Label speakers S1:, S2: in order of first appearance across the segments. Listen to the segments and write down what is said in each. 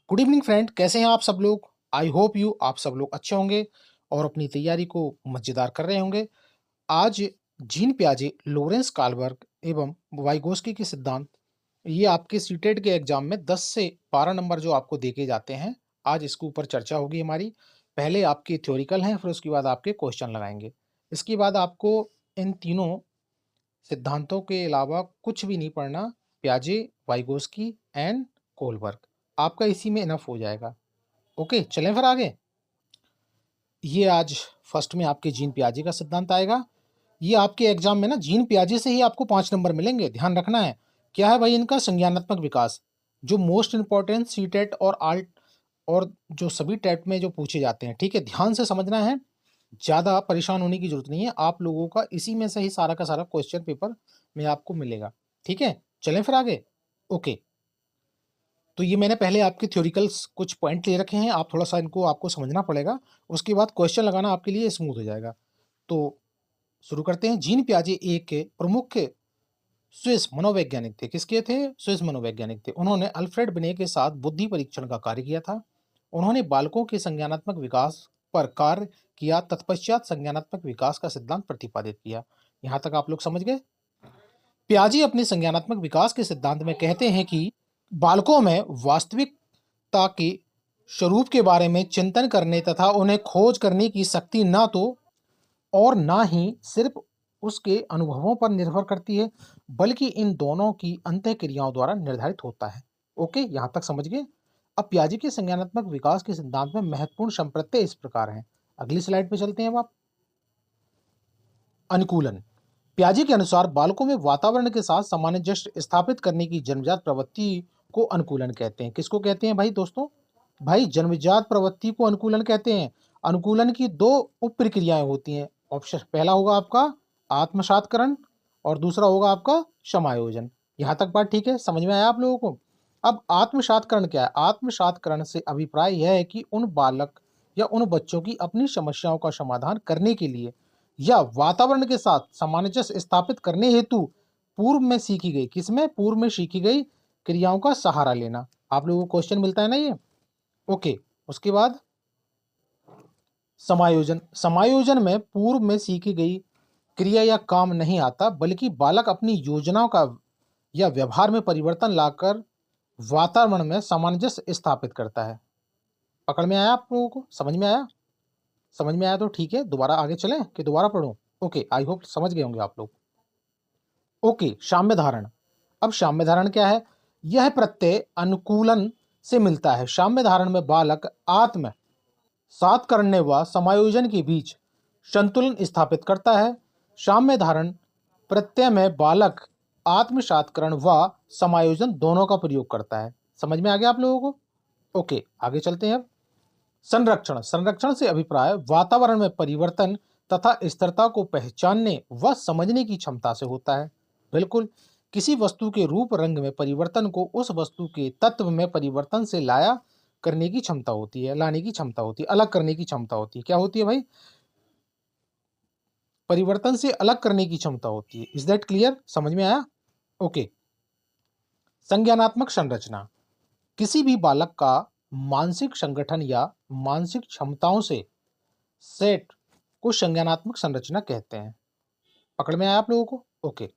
S1: Good evening friend, कैसे हैं आप सब लोग। आई होप यू आप सब लोग अच्छे होंगे और अपनी तैयारी को मजेदार कर रहे होंगे। आज जीन पियाजे, लॉरेंस काल्बर्ग एवं वाइगोस्की के सिद्धांत, ये आपके सीटेट के एग्जाम में 10 से 12 नंबर जो आपको देके जाते हैं, आज इसके ऊपर चर्चा होगी हमारी। पहले आपके थ्योरिकल हैं, फिर उसके बाद आपके क्वेश्चन लगाएंगे। इसके बाद आपको इन तीनों सिद्धांतों के अलावा कुछ भी नहीं पढ़ना। प्याजे, वाइगोस्की एंड कोलबर्ग, आपका इसी में इनफ हो जाएगा। ओके, चलें फिर आगे। ये आज फर्स्ट में आपके जीन पियाजे का सिद्धांत आएगा। ये आपके एग्जाम में ना जीन पियाजे से ही आपको 5 नंबर मिलेंगे, ध्यान रखना है। क्या है भाई इनका? संज्ञानात्मक विकास, जो मोस्ट इंपॉर्टेंट सी टेट और आल्ट और जो सभी टेट में जो पूछे जाते हैं। ठीक है, ध्यान से समझना है, ज्यादा परेशान होने की जरूरत नहीं है। आप लोगों का इसी में से ही सारा का सारा क्वेश्चन पेपर में आपको मिलेगा। ठीक है, चलें फिर आगे। ओके, तो ये मैंने पहले आपके थ्योरिकल्स कुछ पॉइंट ले रखे हैं, आप थोड़ा सा इनको आपको समझना पड़ेगा। उसके बाद क्वेश्चन लगाना आपके लिए स्मूथ हो जाएगा। तो शुरू करते हैं। जीन पियाजे एक के प्रमुख स्विस मनोवैज्ञानिक थे। किसके थे? स्विस मनोवैज्ञानिक थे। उन्होंने अल्फ्रेड बिने के साथ बुद्धि परीक्षण का कार्य किया था। उन्होंने बालकों के संज्ञानात्मक विकास पर कार्य किया, तत्पश्चात संज्ञानात्मक विकास का सिद्धांत प्रतिपादित किया। यहां तक आप लोग समझ गए। पियाजे अपने संज्ञानात्मक विकास के सिद्धांत में कहते हैं कि बालकों में वास्तविकता के स्वरूप के बारे में चिंतन करने तथा उन्हें खोज करने की शक्ति ना तो और ना ही सिर्फ उसके अनुभवों पर निर्भर करती है, बल्कि इन दोनों की अंतःक्रियाओं द्वारा निर्धारित होता है। ओके, यहां तक समझ गए। अब पियाजे के संज्ञानात्मक विकास के सिद्धांत में महत्वपूर्ण संप्रत्यय इस प्रकार हैं। अगली स्लाइड पे चलते हैं। अब आप अनुकूलन। पियाजे के अनुसार बालकों में वातावरण के साथ सामंजस्य स्थापित करने की जन्मजात प्रवृत्ति को अनुकूलन कहते हैं। किसको कहते हैं भाई दोस्तों? भाई जन्मजात प्रवृत्ति को अनुकूलन कहते हैं। अनुकूलन की दो उप प्रक्रियाएं होती हैं। ऑप्शन पहला होगा आपका आत्मसात्करण और दूसरा होगा आपका समायोजन। यहां तक बात ठीक है, समझ में आया आप लोगों को? अब आत्मसात्करण क्या है? आत्मसात्करण से अभिप्राय यह है कि उन बालक या उन बच्चों की अपनी समस्याओं का समाधान करने के लिए या वातावरण के साथ सामंजस्य स्थापित करने हेतु पूर्व में सीखी गई, किसमें? पूर्व में सीखी गई क्रियाओं का सहारा लेना। आप लोगों को क्वेश्चन मिलता है ना ये। ओके, उसके बाद समायोजन। समायोजन में पूर्व में सीखी गई क्रिया या काम नहीं आता, बल्कि बालक अपनी योजनाओं का या व्यवहार में परिवर्तन लाकर वातावरण में सामंजस्य स्थापित करता है। पकड़ में आया आप लोगों को? समझ में आया? समझ में आया तो ठीक है, दोबारा आगे चलें कि दोबारा पढ़ूं? ओके, आई होप समझ गए होंगे आप लोग। ओके, साम्य धारण। अब साम्य धारण क्या है? यह प्रत्यय अनुकूलन से मिलता है। साम्य धारण में बालक आत्म सात करने व समायोजन के बीच संतुलन स्थापित करता है। साम्य धारण प्रत्यय में बालक आत्मसात्करण व समायोजन दोनों का प्रयोग करता है। समझ में आ गया आप लोगों को? ओके, आगे चलते हैं। अब संरक्षण। संरक्षण से अभिप्राय वातावरण में परिवर्तन तथा स्थिरता को पहचानने व समझने की क्षमता से होता है। बिल्कुल, किसी वस्तु के रूप रंग में परिवर्तन को उस वस्तु के तत्व में परिवर्तन से लाया करने की क्षमता होती है, लाने की क्षमता होती है, अलग करने की क्षमता होती है। क्या होती है भाई? परिवर्तन से अलग करने की क्षमता होती है। Is that clear? समझ में आया? ओके। संज्ञानात्मक संरचना। किसी भी बालक का मानसिक संगठन या मानसिक क्षमताओं से सेट को संज्ञानात्मक संरचना कहते हैं। पकड़ में आया आप लोगों को? ओके।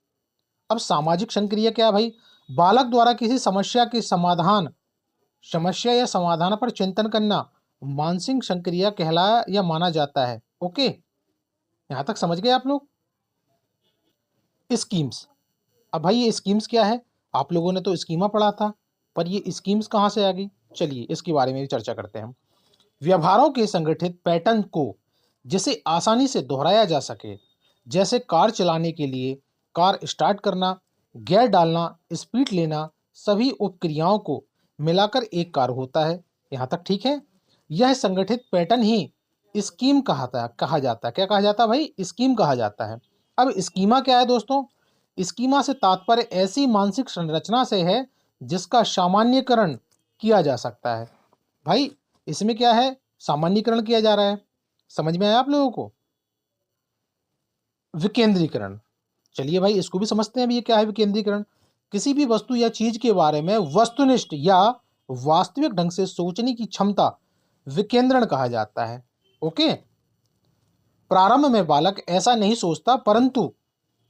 S1: अब सामाजिक संक्रिया क्या है भाई? बालक द्वारा किसी समस्या या समाधान पर चिंतन करना मानसिक संक्रिया कहलाया या माना जाता है। ओके, यहां तक समझ गए आप लोग? स्कीम्स। अब भाई ये स्कीम्स क्या है? आप लोगों ने तो स्कीमा पढ़ा था, पर ये स्कीम्स कहां से आ गई? चलिए इसके बारे में भी चर्चा करते हैं हम। व्यवहारों के संगठित पैटर्न को जिसे आसानी से दोहराया जा सके, जैसे कार चलाने के लिए कार स्टार्ट करना, गियर डालना, स्पीड लेना, सभी उपक्रियाओं को मिलाकर एक कार होता है। यहां तक ठीक है? यह संगठित पैटर्न ही स्कीम कहा जाता है। क्या कहा जाता है भाई? स्कीम कहा जाता है। अब स्कीमा क्या है दोस्तों? स्कीमा से तात्पर्य ऐसी मानसिक संरचना से है जिसका सामान्यकरण किया जा सकता है। भाई इसमें क्या है? सामान्यकरण किया जा रहा है। समझ में आया आप लोगों को? विकेंद्रीकरण। चलिए भाई इसको भी समझते हैं। अभी ये क्या है विकेंद्रीकरण? किसी भी वस्तु या चीज के बारे में वस्तुनिष्ठ या वास्तविक ढंग से सोचने की क्षमता विकेंद्रण कहा जाता है। ओके, प्रारंभ में बालक ऐसा नहीं सोचता, परंतु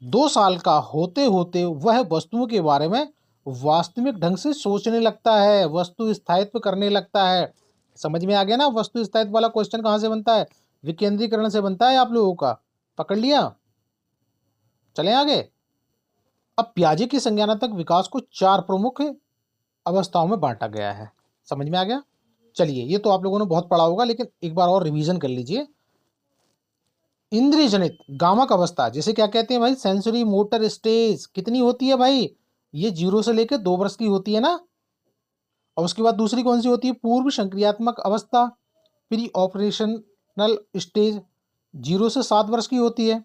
S1: 2 साल का होते होते वह वस्तुओं के बारे में वास्तविक ढंग से सोचने लगता है, वस्तु स्थायित्व करने लगता है। समझ में आ गया ना? वस्तु स्थायित्व वाला क्वेश्चन कहाँ से बनता है? विकेंद्रीकरण से बनता है आप लोगों का। पकड़ लिया? चलें आगे। अब पियाजे की संज्ञानात्मक विकास को 4 प्रमुख अवस्थाओं में बांटा गया है। समझ में आ गया? चलिए, ये तो आप लोगों ने बहुत पढ़ा होगा, लेकिन एक बार और रिवीजन कर लीजिए। इंद्रिय जनित गामक अवस्था, जिसे क्या कहते हैं भाई? Sensory motor stage. कितनी होती है भाई? ये 0 से लेकर 2 वर्ष की होती है ना। और उसके बाद दूसरी कौन सी होती है? पूर्व संक्रियात्मक अवस्था, प्री ऑपरेशनल स्टेज, 0 से 7 वर्ष की होती है।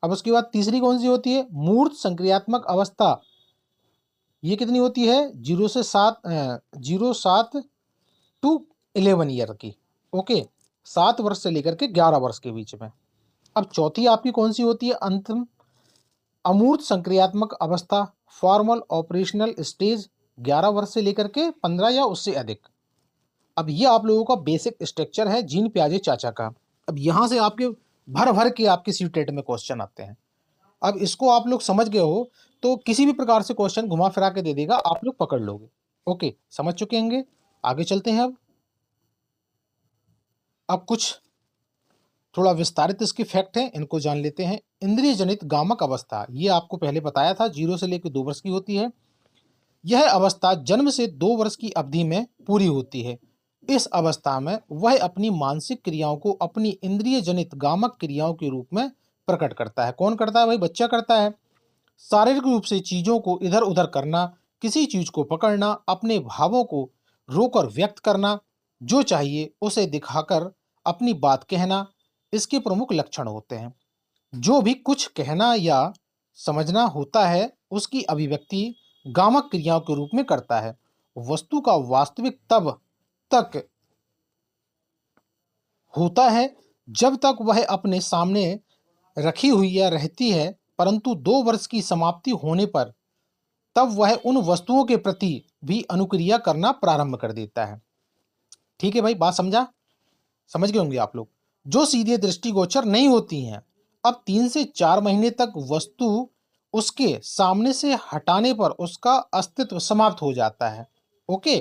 S1: अब उसके बाद तीसरी कौन सी होती है? मूर्त संक्रियात्मक अवस्था। ये कितनी होती है? 0 से 7 टू 11 ईयर की। ओके, 7 वर्ष से लेकर के 11 वर्ष के बीच में। अब चौथी आपकी कौन सी होती है? अंतिम अमूर्त संक्रियात्मक अवस्था, फॉर्मल ऑपरेशनल स्टेज, 11 वर्ष से लेकर के 15 या उससे अधिक। अब ये आप लोगों का बेसिक स्ट्रक्चर है जीन पियाजे चाचा का। अब यहां से आपके भर भर के आपके सीटेट में क्वेश्चन आते हैं। अब इसको आप लोग समझ गए हो तो किसी भी प्रकार से क्वेश्चन घुमा फिरा के दे देगा, आप लोग पकड़ लोगे। ओके, समझ चुके होंगे। आगे चलते हैं। अब कुछ थोड़ा विस्तारित इसके फैक्ट हैं, इनको जान लेते हैं। इंद्रिय जनित गामक अवस्था, ये आपको पहले बताया था, 0 से लेकर 2 वर्ष की होती है। यह अवस्था जन्म से 2 वर्ष की अवधि में पूरी होती है। इस अवस्था में वह अपनी मानसिक क्रियाओं को अपनी इंद्रिय जनित गामक क्रियाओं के रूप में प्रकट करता है। कौन करता है भाई? बच्चा करता है। शारीरिक रूप से चीजों को इधर उधर करना, किसी चीज को पकड़ना, अपने भावों को रोकर व्यक्त करना, जो चाहिए उसे दिखाकर अपनी बात कहना, इसके प्रमुख लक्षण होते हैं। जो भी कुछ कहना या समझना होता है उसकी अभिव्यक्ति गामक क्रियाओं के रूप में करता है। वस्तु का वास्तविक तब तक होता है जब तक वह अपने सामने रखी हुई या रहती है, परंतु 2 वर्ष की समाप्ति होने पर तब वह उन वस्तुओं के प्रति भी अनुक्रिया करना प्रारंभ कर देता है। ठीक है भाई, बात समझा? समझ गए होंगे आप लोग। जो सीधे दृष्टिगोचर नहीं होती हैं, अब 3 से 4 महीने तक वस्तु उसके सामने से हटाने पर उसका अस्तित्व समाप्त हो जाता है। ओके,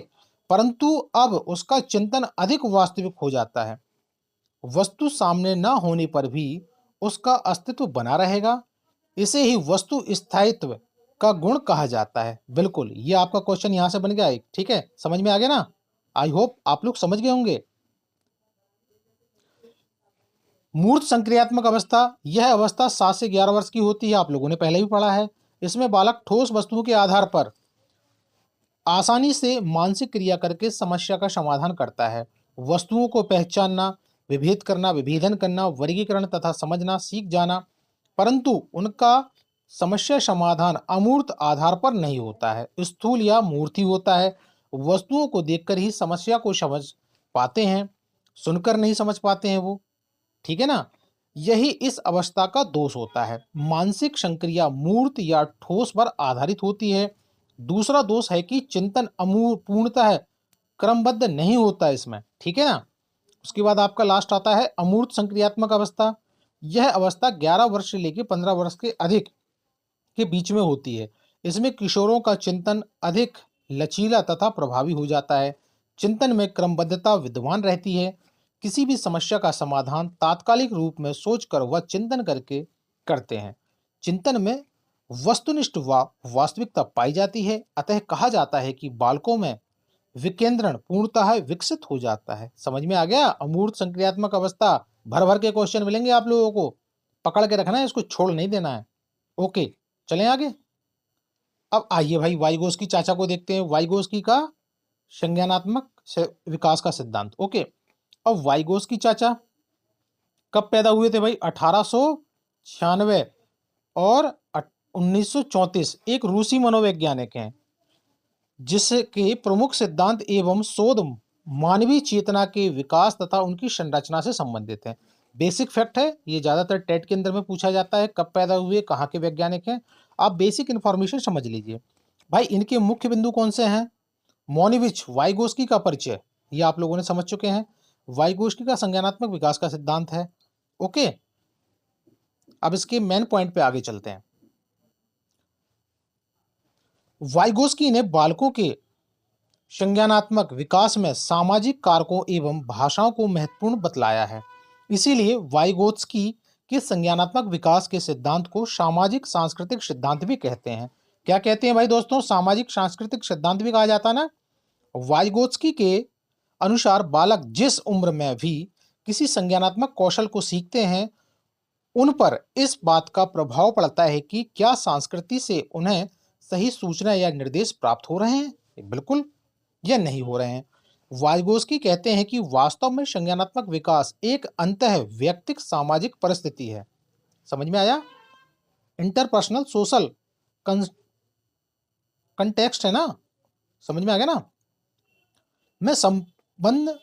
S1: परंतु अब उसका चिंतन अधिक वास्तविक हो जाता है। वस्तु सामने न होने पर भी उसका अस्तित्व बना रहेगा। इसे ही वस्तु स्थायित्व का गुण कहा जाता है। बिल्कुल, ये आपका क्वेश्चन यहां से बन गया एक। ठीक है, समझ में आ गया ना? आई होप आप लोग समझ गए होंगे। मूर्त संक्रियात्मक अवस्था, यह अवस्था 7 से 11 वर्ष की होती है। आप लोगों ने पहले भी पढ़ा है। इसमें बालक ठोस वस्तुओं के आधार पर आसानी से मानसिक क्रिया करके समस्या का समाधान करता है। वस्तुओं को पहचानना, विभेद करना, विभेदन करना, वर्गीकरण तथा समझना सीख जाना, परंतु उनका समस्या समाधान अमूर्त आधार पर नहीं होता है, स्थूल या मूर्ति होता है। वस्तुओं को देखकर ही समस्या को समझ पाते हैं, सुनकर नहीं समझ पाते हैं वो। ठीक है ना? यही इस अवस्था का दोष होता है। मानसिक संक्रिया मूर्त या ठोस पर आधारित होती है। दूसरा दोष है कि चिंतन पूर्णतः क्रमबद्ध नहीं होता इसमें। ठीक है ना? उसके बाद आपका लास्ट आता है अमूर्त संक्रियात्मक अवस्था। यह अवस्था 11 वर्ष से लेकर 15 वर्ष के अधिक के बीच में होती है। इसमें किशोरों का चिंतन अधिक लचीला तथा प्रभावी हो जाता है। चिंतन में क्रमबद्धता विद्यमान रहती है। किसी भी समस्या का समाधान तात्कालिक रूप में सोचकर व चिंतन करके करते हैं। चिंतन में वस्तुनिष्ठ व वास्तविकता पाई जाती है। अतः कहा जाता है कि बालकों में विकेंद्रण पूर्णतः विकसित हो जाता है। समझ में आ गया? अमूर्त संक्रियात्मक अवस्था, भर भर के क्वेश्चन मिलेंगे आप लोगों को, पकड़ के रखना है, इसको छोड़ नहीं देना है। ओके, चलें आगे। अब आइए भाई वाइगोस्की चाचा को देखते हैं। वाइगोस्की का संज्ञानात्मक विकास का सिद्धांत। ओके, अब वाइगोस्की चाचा कब पैदा हुए थे भाई? 1896 और 1934। एक रूसी मनोवैज्ञानिक हैं जिसके प्रमुख सिद्धांत एवं शोध मानवीय चेतना के विकास तथा उनकी संरचना से संबंधित है। बेसिक फैक्ट है, ये ज्यादातर टेट के अंदर में पूछा जाता है, कब पैदा हुए, कहाँ के वैज्ञानिक हैं। आप बेसिक इंफॉर्मेशन समझ लीजिए भाई। इनके मुख्य बिंदु कौन से हैं? मोनिविच वाइगोस्की का परिचय, ये आप लोगों ने समझ चुके हैं। वाइगोस्की का संज्ञानात्मक विकास का सिद्धांत है। ओके, अब इसके मेन पॉइंट पे आगे चलते हैं। वाइगोस्की ने बालकों के संज्ञानात्मक विकास में सामाजिक कारकों एवं भाषाओं को महत्वपूर्ण बतलाया है। इसीलिए वाइगोत्स्की के संज्ञानात्मक विकास के सिद्धांत को सामाजिक सांस्कृतिक सिद्धांत भी कहते हैं। क्या कहते हैं भाई दोस्तों? सामाजिक सांस्कृतिक सिद्धांत भी कहा जाता है ना। वाइगोत्स्की के अनुसार बालक जिस उम्र में भी किसी संज्ञानात्मक कौशल को सीखते हैं, उन पर इस बात का प्रभाव पड़ता है कि क्या संस्कृति से उन्हें सही सूचना या निर्देश प्राप्त हो रहे हैं, बिल्कुल, या नहीं हो रहे हैं। वाइगोस्की कहते हैं कि वास्तव में संज्ञानात्मक विकास एक अंतः व्यक्तिक सामाजिक परिस्थिति है। समझ में आया? इंटरपर्सनल सोशल कंटेक्स्ट है ना, समझ में आ गया ना, में संबंध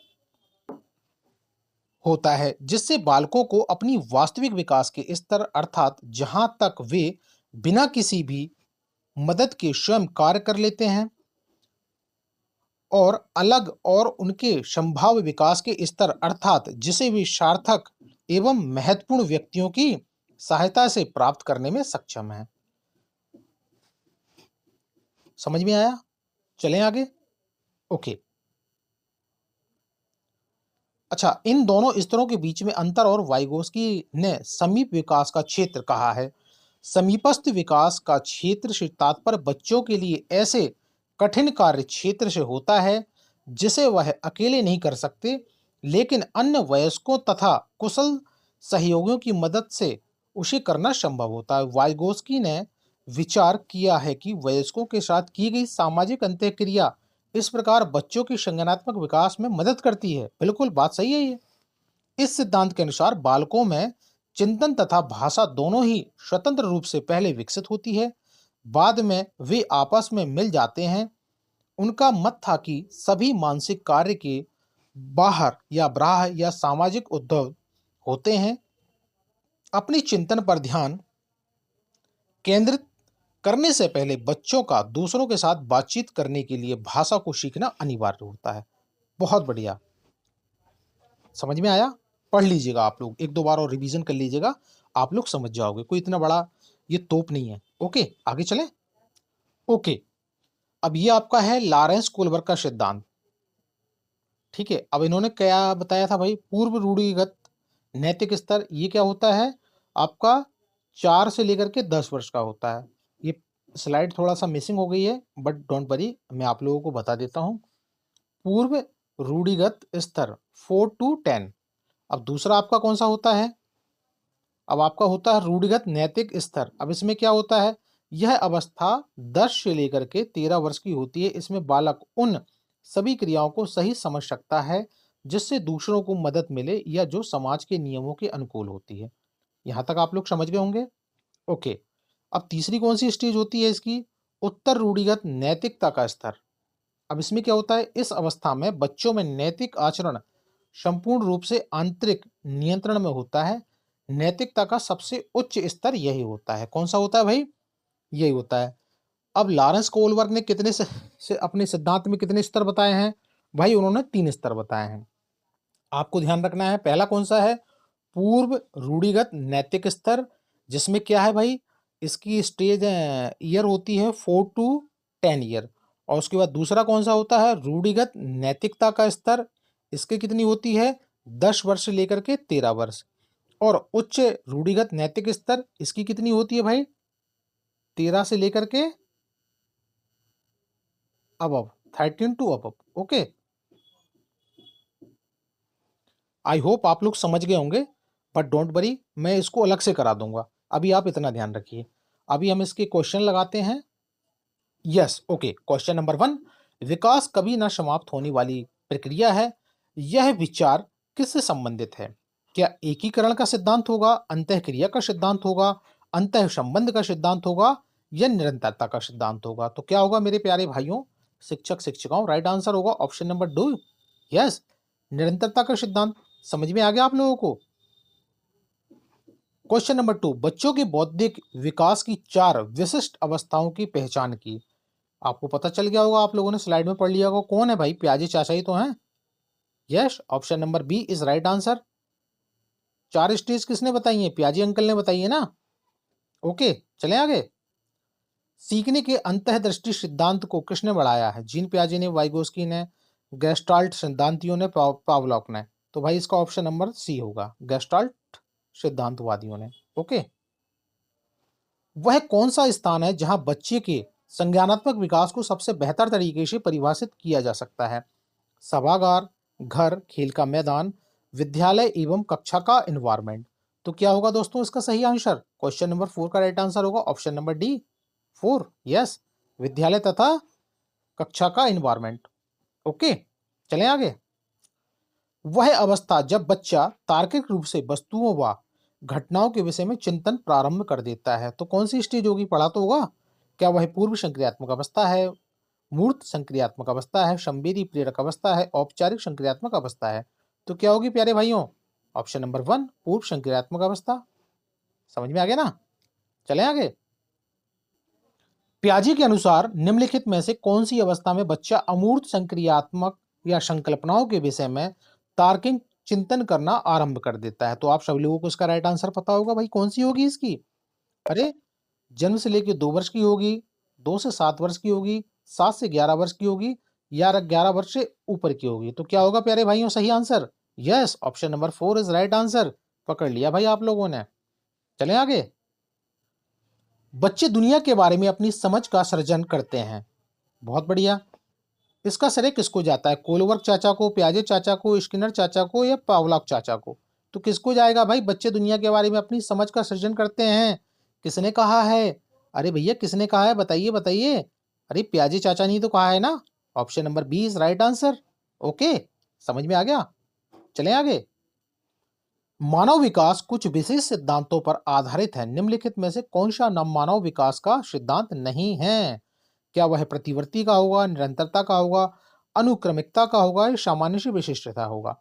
S1: होता है जिससे बालकों को अपनी वास्तविक विकास के स्तर अर्थात जहां तक वे बिना किसी भी मदद के स्वयं कार्य कर लेते हैं और अलग और उनके संभाव्य विकास के स्तर अर्थात जिसे वे सार्थक एवं महत्वपूर्ण व्यक्तियों की सहायता से प्राप्त करने में सक्षम हैं। समझ में आया? चलें आगे। ओके, अच्छा, इन दोनों स्तरों के बीच में अंतर और वाइगोस्की ने समीप विकास का क्षेत्र कहा है। समीपस्थ विकास का क्षेत्र से तात्पर्य बच्चों के लिए ऐसे कठिन कार्य क्षेत्र से होता है जिसे वह अकेले नहीं कर सकते, लेकिन अन्य वयस्कों तथा कुशल सहयोगियों की मदद से उसे करना संभव होता है। वाइगोस्की ने विचार किया है कि वयस्कों के साथ की गई सामाजिक अंतःक्रिया इस प्रकार बच्चों की संज्ञानात्मक विकास में मदद करती है। बिल्कुल बात सही है ये। इस सिद्धांत के अनुसार बालकों में चिंतन तथा भाषा दोनों ही स्वतंत्र रूप से पहले विकसित होती है, बाद में वे आपस में मिल जाते हैं। उनका मत था कि सभी मानसिक कार्य के बाहर या बाह्य या सामाजिक उद्भव होते हैं। अपनी चिंतन पर ध्यान केंद्रित करने से पहले बच्चों का दूसरों के साथ बातचीत करने के लिए भाषा को सीखना अनिवार्य होता है। बहुत बढ़िया, समझ में आया? पढ़ लीजिएगा आप लोग, एक दो बार और रिवीजन कर लीजिएगा, आप लोग समझ जाओगे। कोई इतना बड़ा ये तोप नहीं है। ओके, आगे चलें। ओके, अब ये आपका है लॉरेंस कोलबर्ग का सिद्धांत। ठीक है, अब इन्होंने क्या बताया था भाई? पूर्व रूढ़िगत नैतिक स्तर, ये क्या होता है आपका? 4 से लेकर के 10 वर्ष का होता है। ये स्लाइड थोड़ा सा मिसिंग हो गई है, बट डोंट वरी, मैं आप लोगों को बता देता हूँ। पूर्व रूढ़िगत स्तर 4 to 10। अब दूसरा आपका कौन सा होता है? अब आपका होता है रूढ़िगत नैतिक स्तर। अब इसमें क्या होता है? यह अवस्था 10 से लेकर के 13 वर्ष की होती है। इसमें बालक उन सभी क्रियाओं को सही समझ सकता है जिससे दूसरों को मदद मिले या जो समाज के नियमों के अनुकूल होती है। यहाँ तक आप लोग समझ गए होंगे। ओके, अब तीसरी कौन सी स्टेज होती है इसकी? उत्तर रूढ़िगत नैतिकता का स्तर। अब इसमें क्या होता है? इस अवस्था में बच्चों में नैतिक आचरण संपूर्ण रूप से आंतरिक नियंत्रण में होता है। नैतिकता का सबसे उच्च स्तर यही होता है। कौन सा होता है भाई? यही होता है। अब लॉरेंस कोलबर्ग ने कितने से अपने सिद्धांत में कितने स्तर बताए हैं भाई? उन्होंने 3 स्तर बताए हैं। आपको ध्यान रखना है, पहला कौन सा है? पूर्व रूढ़िगत नैतिक स्तर, जिसमें क्या है भाई? इसकी स्टेज ईयर होती है 4 to 10 ईयर। और उसके बाद दूसरा कौन सा होता है? रूढ़िगत नैतिकता का स्तर, इसकी कितनी होती है? 10 वर्ष से लेकर के 13 वर्ष। और उच्च रूढ़िगत नैतिक स्तर, इसकी कितनी होती है भाई? 13 से लेकर के अब 13 टू अब। ओके, आई होप आप लोग समझ गए होंगे, बट डोंट वरी, मैं इसको अलग से करा दूंगा। अभी आप इतना ध्यान रखिए। अभी हम इसके क्वेश्चन लगाते हैं। यस, ओके, क्वेश्चन नंबर 1, विकास कभी न समाप्त होने वाली प्रक्रिया है। यह विचार किससे संबंधित है? क्या एकीकरण का सिद्धांत होगा, अंतःक्रिया का सिद्धांत होगा, अंतः संबंध का सिद्धांत होगा, या निरंतरता का सिद्धांत होगा? तो क्या होगा मेरे प्यारे भाइयों, शिक्षक शिक्षिकाओं? राइट आंसर होगा ऑप्शन नंबर 2। यस, निरंतरता का सिद्धांत। समझ में आ गया आप लोगों को? क्वेश्चन नंबर 2, बच्चों के बौद्धिक विकास की 4 विशिष्ट अवस्थाओं की पहचान की। आपको पता चल गया होगा, आप लोगों ने स्लाइड में पढ़ लिया होगा। कौन है भाई? प्याजे चाचा ही तो हैं। Yes, option number B is right answer. 4 stage किसने बताई है? प्याजे अंकल ने बताई है ना। ओके, चलें आगे। सीखने के अंतःदृष्टि सिद्धांत को किसने बढ़ाया है? जीन पियाजे ने, वाइगोस्की ने, गेस्टाल्ट सिद्धांतियों ने, पावलॉक ने। तो भाई इसका ऑप्शन नंबर सी होगा, गेस्टाल्ट सिद्धांतवादियों ने। ओके। वह कौन सा स्थान है जहां बच्चे के संज्ञानात्मक विकास को सबसे बेहतर तरीके से परिभाषित किया जा सकता है? सभागार, घर, खेल का मैदान, विद्यालय एवं कक्षा का इन्वायरमेंट। तो क्या होगा दोस्तों इसका सही आंसर? क्वेश्चन नंबर 4 का राइट आंसर होगा ऑप्शन नंबर डी, 4। यस, विद्यालय तथा कक्षा का इन्वायरमेंट। ओके, चलें आगे। वह अवस्था जब बच्चा तार्किक रूप से वस्तुओं व घटनाओं के विषय में चिंतन प्रारंभ कर देता है, तो कौन सी स्टेज होगी? पढ़ा तो होगा। क्या वह पूर्व संक्रियात्मक अवस्था है, मूर्त संक्रियात्मक अवस्था है, संवेदी प्रेरक अवस्था है, औपचारिक संक्रियात्मक अवस्था है? तो क्या होगी प्यारे भाइयों? ऑप्शन नंबर 1, पूर्व संक्रियात्मक अवस्था। समझ में आ गया ना? चलें आगे। प्याजे के अनुसार निम्नलिखित में से कौन सी अवस्था में बच्चा अमूर्त संक्रियात्मक या संकल्पनाओं के विषय में तार्किक चिंतन करना आरंभ कर देता है? तो आप सभी लोगों को इसका राइट आंसर पता होगा भाई, कौन सी होगी इसकी? अरे, जन्म से लेकर 2 वर्ष की होगी, 2 से 7 वर्ष की होगी, 7 से 11 वर्ष की होगी, या 11 वर्ष से ऊपर की होगी? तो क्या होगा प्यारे भाइयों सही answer? Yes, option number 4 is right answer. पकड़ लिया भाई आप लोगों ने। चलें आगे। बच्चे दुनिया के बारे में अपनी समझ का सृजन करते हैं। बहुत बढ़िया। इसका श्रेय किसको जाता है? कोलवर्क चाचा को, प्याजे चाचा को, स्किनर चाचा को, या पावलॉक चाचा को? तो किसको जाएगा भाई? बच्चे दुनिया के बारे में अपनी समझ का सृजन करते हैं, किसने कहा है? अरे भैया किसने कहा है? बताइए बताइए। अरे प्याजे चाचा ने तो कहा है ना। Option number B is right answer. Okay, समझ में आ गया। चलें आगे। मानव विकास कुछ विशेष सिद्धांतों पर आधारित है, निम्नलिखित में से कौन सा मानव विकास का सिद्धांत नहीं है? क्या वह प्रतिवर्ती का होगा, निरंतरता का होगा, अनुक्रमिकता का होगा, या सामान्य से विशिष्टता होगा?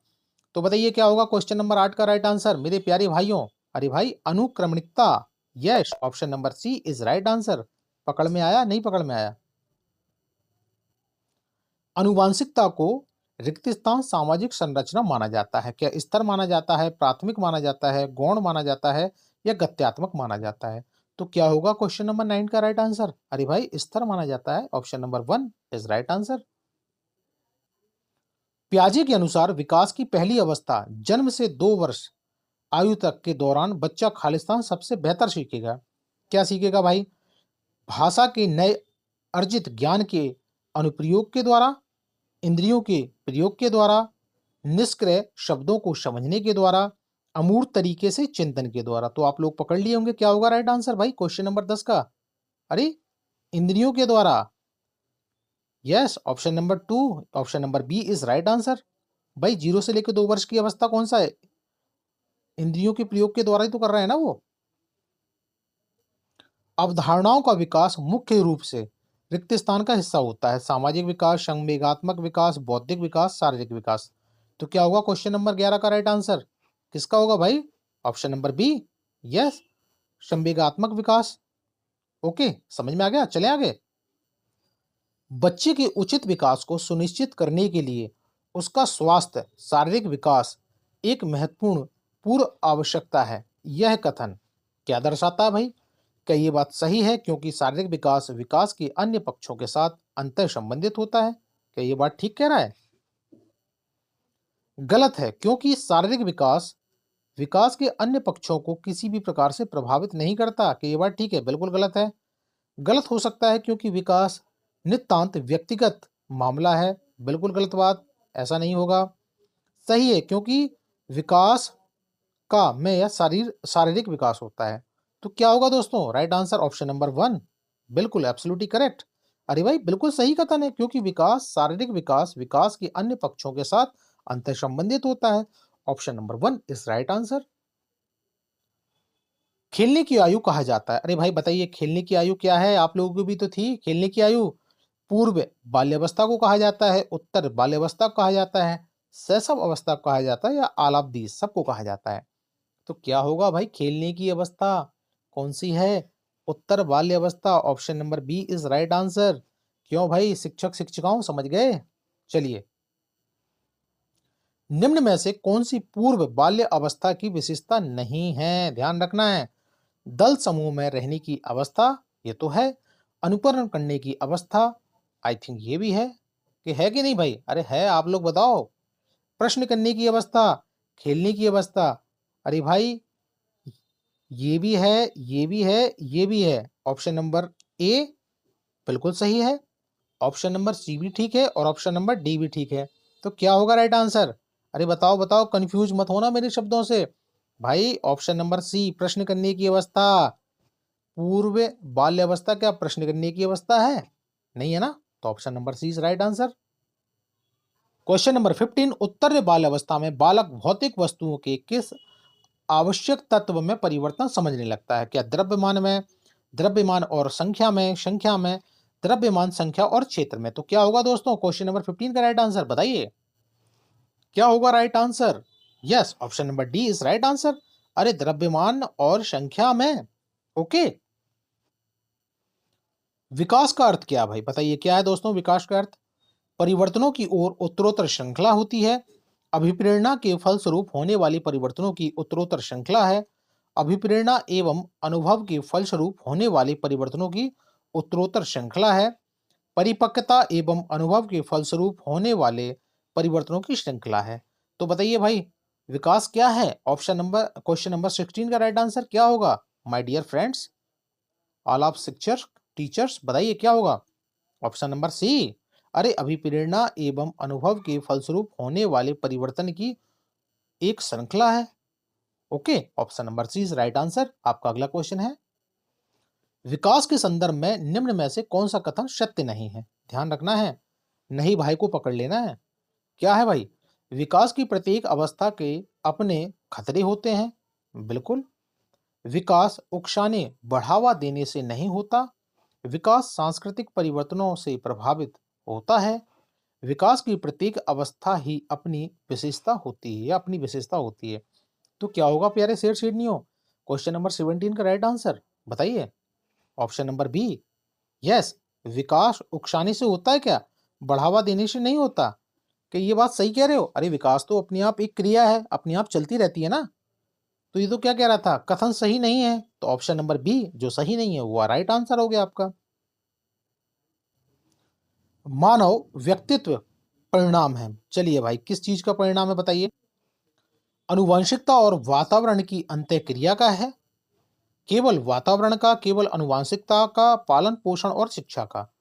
S1: तो बताइए क्या होगा क्वेश्चन नंबर 8 का राइट आंसर मेरे प्यारे भाइयों? अरे भाई अनुक्रमणिकता। Yes, option number C is right answer. पकड़ में आया? नहीं पकड़ में आया? अनुवांशिकता को रिक्त स्थान सामाजिक संरचना माना जाता है। क्या स्तर माना जाता है, प्राथमिक माना जाता है, गौण माना जाता है, या गत्यात्मक माना जाता है? तो क्या होगा क्वेश्चन नंबर 9 का राइट आंसर? अरे भाई स्तर माना जाता है, option number 1 is right answer. प्याजे के अनुसार विकास की पहली अवस्था जन्म से 2 वर्ष आयु तक के दौरान बच्चा खालिस्तान सबसे बेहतर सीखेगा। क्या सीखेगा भाई? भाषा के नए अर्जित ज्ञान के अनुप्रयोग के द्वारा, इंद्रियों के प्रयोग के द्वारा, निष्क्रिय शब्दों को समझने के द्वारा, अमूर्त तरीके से चिंतन के द्वारा। तो आप लोग पकड़ लिए होंगे क्या होगा राइट आंसर भाई क्वेश्चन नंबर 10 का? अरे, इंद्रियों के द्वारा। Yes, option number 2, option number B is right answer. भाई 0 से लेकर 2 वर्ष की अवस्था कौन सा है? इंद्रियों के प्रयोग के द्वारा ही तो कर रहे हैं ना वो। अवधारणाओं का विकास मुख्य रूप से रिक्त स्थान का हिस्सा होता है। सामाजिक विकास, संवेगात्मक विकास, बौद्धिक विकास, शारीरिक विकास। तो क्या होगा क्वेश्चन नंबर 11 का राइट आंसर? किसका होगा भाई? Option number B. यस, संवेगात्मक विकास। ओके, समझ में आ गया। चले आगे। बच्चे के उचित विकास को सुनिश्चित करने के लिए उसका स्वास्थ्य, शारीरिक विकास एक महत्वपूर्ण पूर्व आवश्यकता है। यह कथन क्या दर्शाता है भाई? क्या ये बात सही है क्योंकि शारीरिक विकास विकास के अन्य पक्षों के साथ अंतर संबंधित होता है? क्या ये बात ठीक कह रहा है? गलत है, क्योंकि शारीरिक विकास विकास के अन्य पक्षों को किसी भी प्रकार से प्रभावित नहीं करता। क्या ये बात ठीक है? बिल्कुल गलत है। गलत हो सकता है क्योंकि विकास नितांत व्यक्तिगत मामला है। बिल्कुल गलत बात, ऐसा नहीं होगा। सही है क्योंकि विकास का में यह शारीरिक विकास होता है। तो क्या होगा दोस्तों राइट आंसर? ऑप्शन नंबर 1, बिल्कुल एब्सोल्युटली करेक्ट। अरे भाई बिल्कुल सही कथन है, क्योंकि विकास, शारीरिक विकास विकास के अन्य पक्षों के साथ अंतर संबंधित होता है। Option number 1 is right answer. खेलने की आयु कहा जाता है। अरे भाई बताइए खेलने की आयु क्या है? आप लोगों की भी तो थी खेलने की आयु। पूर्व बाल्यावस्था को कहा जाता है, उत्तर बाल्यावस्था को कहा जाता है, शैशव अवस्था को कहा जाता है, या आलाब्दी सबको कहा जाता है? तो क्या होगा भाई खेलने की अवस्था कौन सी है? उत्तर बाल्यावस्था, option number B is right answer. क्यों भाई शिक्षक शिक्षिकाओं समझ गए? चलिए, निम्न में से कौन सी पूर्व बाल्य अवस्था की विशेषता नहीं है? ध्यान रखना है। दल समूह में रहने की अवस्था, ये तो है। अनुकरण करने की अवस्था, आई थिंक ये भी है कि नहीं भाई? अरे है, आप लोग बताओ। प्रश्न करने की अवस्था, खेलने की अवस्था, अरे भाई ये भी है, ये भी है, ये भी है। ऑप्शन नंबर ए बिल्कुल सही है, ऑप्शन नंबर सी भी ठीक है और ऑप्शन नंबर डी भी ठीक है। तो क्या होगा राइट आंसर? अरे बताओ बताओ, कंफ्यूज मत होना मेरे शब्दों से। भाई ऑप्शन नंबर सी, प्रश्न करने की अवस्था। पूर्व बाल्य अवस्था क्या प्रश्न करने की अवस्था है? नहीं है ना? तो option number C is right answer. Question number 15, उत्तर बाल्य अवस्था में बालक भौतिक वस्तुओं के किस आवश्यक तत्व में परिवर्तन समझने लगता है? क्या द्रव्यमान में, द्रव्यमान और संख्या में, द्रव्यमान संख्या और क्षेत्र में? तो क्या होगा दोस्तों क्वेश्चन नंबर 15 का राइट आंसर बताइए, क्या होगा right answer? Yes, option number D is right answer. अरे द्रव्यमान और संख्या में। ओके, विकास का अर्थ क्या है भाई? बताइए क्या है दोस्तों विकास का अर्थ? परिवर्तनों की ओर उत्तरोत्तर श्रृंखला होती है। अभिप्रेरणा के फलस्वरूप होने वाली परिवर्तनों की उत्तरोत्तर श्रृंखला है। अभिप्रेरणा एवं अनुभव के फलस्वरूप होने वाले परिवर्तनों की उत्तरोत्तर श्रृंखला है। परिपक्वता एवं अनुभव के फलस्वरूप होने वाले परिवर्तनों की श्रृंखला है। तो बताइए भाई, विकास क्या है? ऑप्शन नंबर क्वेश्चन नंबर 16 का राइट आंसर क्या होगा my dear friends? All of शिक्षक टीचर्स बताइए क्या होगा? Option number C. अरे अभिप्रेरणा एवं अनुभव के फलस्वरूप होने वाले परिवर्तन की एक श्रृंखला है। Okay, option number C is right answer. आपका अगला क्वेश्चन है, विकास के संदर्भ में निम्न में से कौन सा कथन सत्य नहीं है? ध्यान रखना है, नहीं भाई को पकड़ लेना है। क्या है भाई? विकास की प्रत्येक अवस्था के अपने खतरे होते हैं। बिल्कुल। विकास उकसाने बढ़ावा देने से नहीं होता। विकास सांस्कृतिक परिवर्तनों से प्रभावित होता है। विकास की प्रत्येक अवस्था ही अपनी विशेषता होती है या अपनी विशेषता होती है। तो क्या होगा प्यारे शेर शेरनियों? क्वेश्चन नंबर 17 का राइट आंसर बताइए, ऑप्शन नंबर बी। यस, विकास उकसाने से होता है क्या? बढ़ावा देने से नहीं होता। कि ये बात सही कह रहे हो? अरे विकास तो अपने आप एक क्रिया है, अपने आप चलती रहती है ना। तो ये तो क्या कह रहा था, कथन सही नहीं है। तो ऑप्शन नंबर बी जो सही नहीं है वो राइट आंसर हो गया आपका। मानव व्यक्तित्व परिणाम है, चलिए भाई किस चीज का परिणाम है बताइए? अनुवांशिकता और वातावरण की अंतःक्रिया का है। केवल वातावरण का, केवल अनुवांशिकता का, पालन पोषण और शिक्षा का?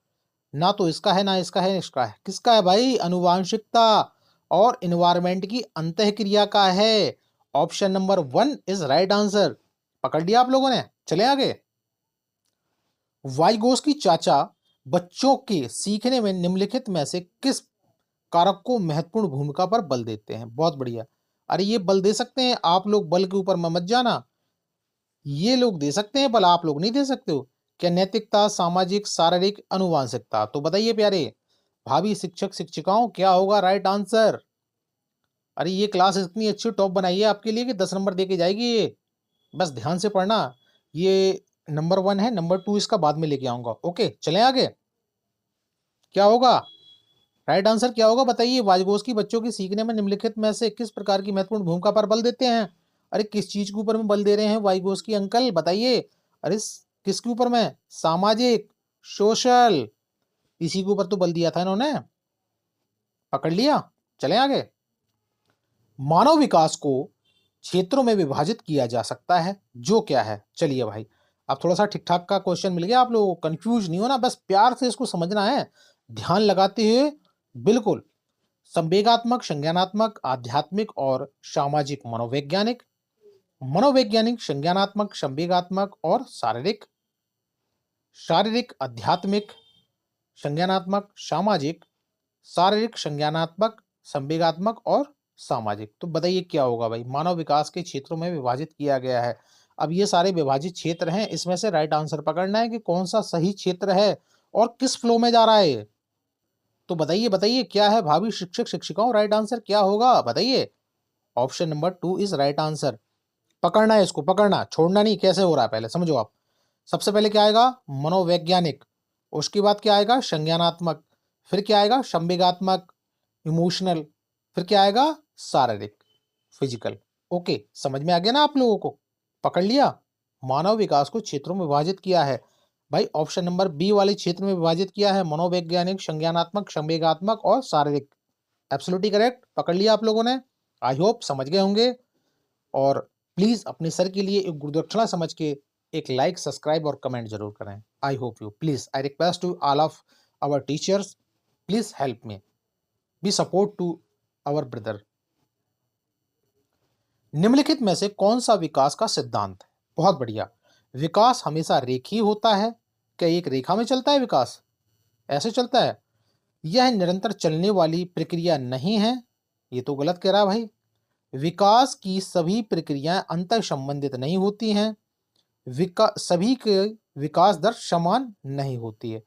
S1: ना तो इसका है, ना इसका है, इसका है। किसका है भाई? अनुवांशिकता और इन्वायरमेंट की अंतःक्रिया का है। Option number 1 is right answer. पकड़ लिया आप लोगों ने? चले आगे। वाइगोस्की चाचा बच्चों के सीखने में निम्नलिखित में से किस कारक को महत्वपूर्ण भूमिका पर बल देते हैं? बहुत बढ़िया। अरे ये बल दे सकते हैं आप लोग, बल के ऊपर मत जाना। ये लोग दे सकते हैं बल, आप लोग नहीं दे सकते हो। क्या नैतिकता, सामाजिक, शारीरिक, अनुवांशिकता? तो बताइए प्यारे भावी शिक्षक शिक्षिकाओं क्या होगा राइट आंसर? अरे ये क्लास इतनी अच्छी टॉप बनाई है आपके लिए कि 10 नंबर दे के जाएगी ये। बस ध्यान से पढ़ना। ये नंबर 1 है, नंबर 2 इसका बाद में लेके आऊंगा। ओके चलें आगे। क्या होगा राइट आंसर? क्या होगा बताइए? वाइगोस्की बच्चों की सीखने में निम्नलिखित में से किस प्रकार की महत्वपूर्ण भूमिका पर बल देते हैं? अरे किस चीज के ऊपर में बल दे रहे हैं वाइगोस्की अंकल बताइए? अरे किसके ऊपर में? सामाजिक, सोशल, इसी के ऊपर तो बल दिया था इन्होंने। पकड़ लिया? चलें आगे। मानव विकास को क्षेत्रों में विभाजित किया जा सकता है, जो क्या है? चलिए भाई, अब थोड़ा सा ठीक ठाक का क्वेश्चन मिल गया आप लोगों को, कंफ्यूज नहीं होना, बस प्यार से इसको समझना है, ध्यान लगाते हुए। बिल्कुल। संवेगात्मक, संज्ञानात्मक, आध्यात्मिक और सामाजिक, मनोवैज्ञानिक। मनोवैज्ञानिक, संज्ञानात्मक, संवेगात्मक और शारीरिक। शारीरिक, आध्यात्मिक, संज्ञानात्मक, सामाजिक, शारीरिक, संज्ञानात्मक, संवेगात्मक और सामाजिक। तो बताइए क्या होगा भाई? मानव विकास के क्षेत्रों में विभाजित किया गया है। अब ये सारे विभाजित क्षेत्र हैं, इसमें से राइट आंसर पकड़ना है कि कौन सा सही क्षेत्र है और किस फ्लो में जा रहा है। तो बताइए बताइए क्या है भावी शिक्षक शिक्षिकाओं, राइट आंसर क्या होगा बताइए? Option number 2 is right answer. पकड़ना है इसको, पकड़ना, छोड़ना नहीं। कैसे हो रहा है पहले समझो आप। सबसे पहले क्या आएगा? मनोवैज्ञानिक। उसके बाद क्या आएगा, संज्ञानात्मक, फिर क्या आएगा, संवेगात्मक, इमोशनल, फिर क्या आएगा, शारीरिक, फिजिकल। ओके, समझ में आ गया ना आप लोगों को, पकड़ लिया। मानव विकास को क्षेत्रों में विभाजित किया है भाई, ऑप्शन नंबर बी वाले क्षेत्र में विभाजित किया है, मनोवैज्ञानिक, संज्ञानात्मक, संवेगात्मक और शारीरिक। एब्सोल्युटली करेक्ट, पकड़ लिया आप लोगों ने। आई होप समझ गए होंगे। और प्लीज अपने सर के लिए एक गुरुदक्षिणा समझ के एक लाइक, सब्सक्राइब और कमेंट जरूर करें। I hope you, please I request to all of our teachers, please help me, be support to our brother. निम्नलिखित में से कौन सा विकास का सिद्धांत है? बहुत बढ़िया। विकास हमेशा रेखीय होता है। क्या एक रेखा में चलता है विकास? ऐसे चलता है? यह निरंतर चलने वाली प्रक्रिया नहीं है। ये तो गलत कह रहा है भाई। विकास की सभी प्रक्रियाएं अंतर संबंधित नहीं होती हैं। सभी के विकास दर समान नहीं होती है।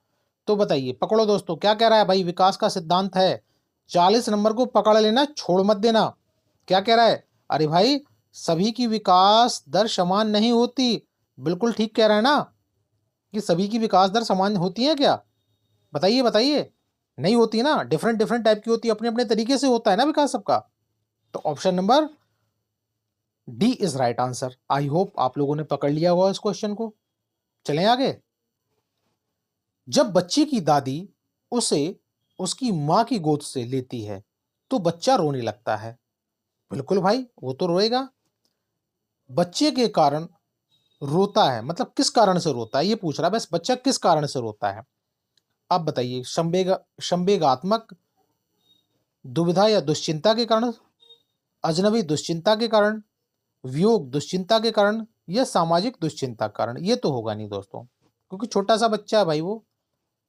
S1: तो बताइए, पकड़ो दोस्तों, क्या कह रहा है भाई? विकास का सिद्धांत है, 40 नंबर को पकड़ लेना, छोड़ मत देना। क्या कह रहा है? अरे भाई, सभी की विकास दर समान नहीं होती। बिल्कुल ठीक कह रहा है ना, कि सभी की विकास दर समान होती है क्या? बताइए बताइए। नहीं होती ना, डिफरेंट डिफरेंट टाइप की होती है, अपने अपने तरीके से होता है ना विकास सबका। तो option number D is right answer. I hope आप लोगों ने पकड़ लिया होगा इस क्वेश्चन को। चलें आगे। जब बच्चे की दादी उसे उसकी मां की गोद से लेती है तो बच्चा रोने लगता है। बिल्कुल भाई, वो तो रोएगा। बच्चे के कारण रोता है, मतलब किस कारण से रोता है ये पूछ रहा है, बस बच्चा किस कारण से रोता है। आप बताइए, संवेगात्मक दुविधा या दुश्चिंता के कारण, अजनबी दुश्चिंता के कारण, वियोग दुश्चिंता के कारण, या सामाजिक दुश्चिंता के कारण? ये तो होगा नहीं दोस्तों, क्योंकि छोटा सा बच्चा है भाई, वो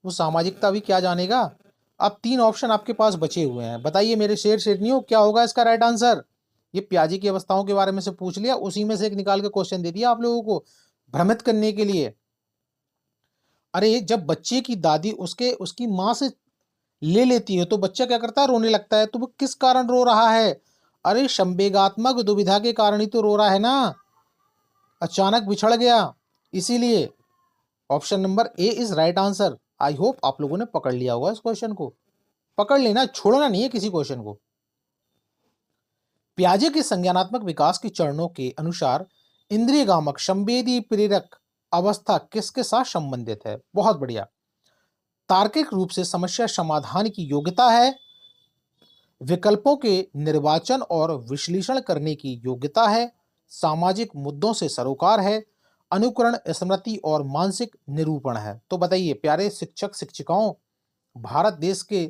S1: सामाजिकता भी क्या जानेगा। अब 3 ऑप्शन आपके पास बचे हुए हैं, बताइए मेरे शेर शेरनियों, क्या होगा इसका राइट आंसर? ये प्याजे की अवस्थाओं के बारे में से पूछ लिया, उसी में से एक निकाल के क्वेश्चन दे दिया आप लोगों को भ्रमित करने के लिए। अरे जब बच्चे की दादी उसकी मां से ले लेती है तो बच्चा क्या करता है, रोने लगता है। तो वो किस कारण रो रहा है? अरे संवेगात्मक दुविधा के कारण ही तो रो रहा है ना, अचानक बिछड़ गया, इसीलिए। Option number A is right answer. I hope आप लोगों ने पकड़ लिया होगा इस क्वेश्चन को। पकड़ लेना, छोड़ना नहीं है किसी क्वेश्चन को। पियाजे के संज्ञानात्मक विकास के चरणों के अनुसार इंद्रियगामक संवेदी प्रेरक अवस्था किसके साथ संबंधित है? बहुत बढ़िया। तार्किक रूप से समस्या समाधान की योग्यता है, विकल्पों के निर्वाचन और विश्लेषण करने की योग्यता है, सामाजिक मुद्दों से सरोकार है, अनुकरण, स्मृति और मानसिक निरूपण है। तो बताइए प्यारे शिक्षक शिक्षिकाओं, भारत देश के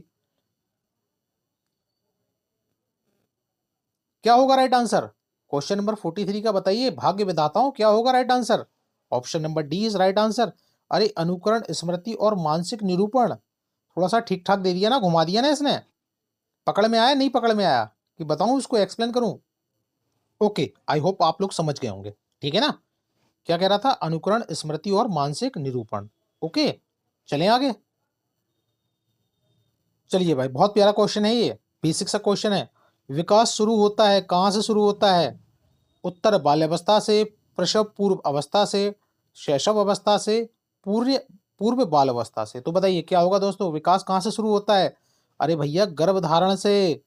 S1: क्या होगा राइट आंसर? क्वेश्चन नंबर 43 का बताइए भाग्य विधाताओं, क्या होगा right answer? Option number D is right answer. अरे अनुकरण, स्मृति और मानसिक निरूपण, थोड़ा सा ठीक ठाक दे दिया ना, घुमा दिया ना इसने। पकड़ में आया, नहीं पकड़ में आया, कि बताऊं इसको, एक्सप्लेन करूं? ओके, आई होप आप लोग समझ गए होंगे, ठीक है ना। क्या कह रहा था? अनुकरण, स्मृति और मानसिक निरूपण। ओके, चलें आगे। चलिए भाई, बहुत प्यारा क्वेश्चन है ये, बेसिक सा क्वेश्चन है। विकास शुरू होता है, कहां से शुरू होता है? उत्तर बाल्यावस्था से, प्रसव पूर्व अवस्था से, शैशव अवस्था से, पूर्व पूर्व बाल अवस्था से। तो बताइए क्या होगा दोस्तों, विकास कहां से शुरू होता है? अरे भैया, गर्भधारण से,